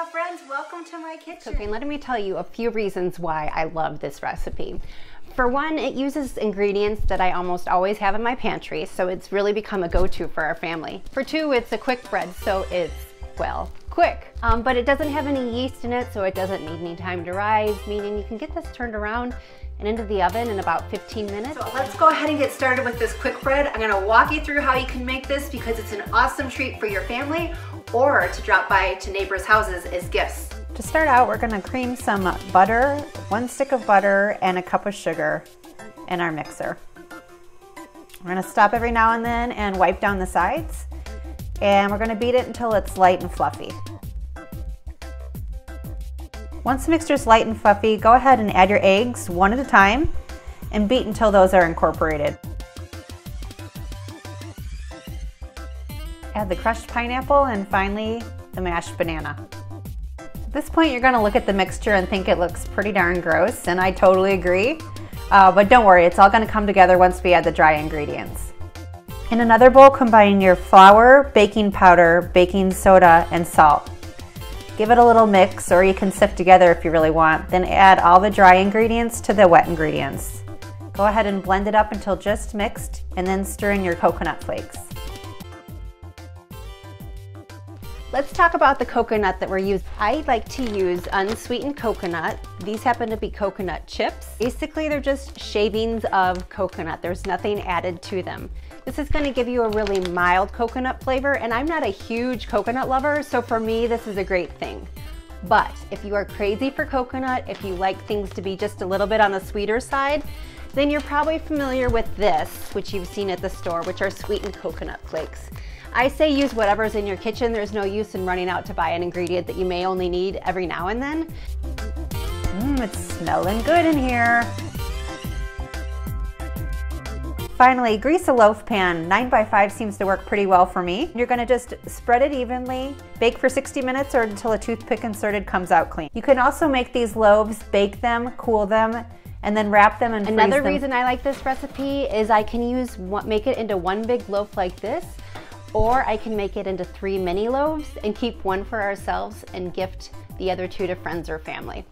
Aloha friends, welcome to my kitchen. Okay, let me tell you a few reasons why I love this recipe. For one, it uses ingredients that I almost always have in my pantry, so it's really become a go-to for our family. For two, it's a quick bread, so it's, well, quick. But it doesn't have any yeast in it, so it doesn't need any time to rise, meaning you can get this turned around and into the oven in about 15 minutes. So let's go ahead and get started with this quick bread. I'm gonna walk you through how you can make this because it's an awesome treat for your family or to drop by to neighbors' houses as gifts. To start out, we're gonna cream some butter, 1 stick of butter, and a cup of sugar in our mixer. We're gonna stop every now and then and wipe down the sides. And we're gonna beat it until it's light and fluffy. Once the mixture is light and fluffy, go ahead and add your eggs one at a time and beat until those are incorporated. Add the crushed pineapple and finally the mashed banana. At this point, you're gonna look at the mixture and think it looks pretty darn gross, and I totally agree. But don't worry, it's all gonna come together once we add the dry ingredients. In another bowl, combine your flour, baking powder, baking soda, and salt. Give it a little mix, or you can sift together if you really want. Then add all the dry ingredients to the wet ingredients. Go ahead and blend it up until just mixed, and then stir in your coconut flakes. Let's talk about the coconut that we're using. I like to use unsweetened coconut. These happen to be coconut chips. Basically, they're just shavings of coconut. There's nothing added to them. This is going to give you a really mild coconut flavor, and I'm not a huge coconut lover, so for me, this is a great thing. But if you are crazy for coconut, if you like things to be just a little bit on the sweeter side, then you're probably familiar with this, which you've seen at the store, which are sweetened coconut flakes. I say use whatever's in your kitchen. There's no use in running out to buy an ingredient that you may only need every now and then. It's smelling good in here. Finally, grease a loaf pan. 9x5 seems to work pretty well for me. You're gonna just spread it evenly, bake for 60 minutes or until a toothpick inserted comes out clean. You can also make these loaves, bake them, cool them, and then wrap them and freeze them. Another reason I like this recipe is I can make it into one big loaf like this, or I can make it into 3 mini loaves and keep one for ourselves and gift the other 2 to friends or family.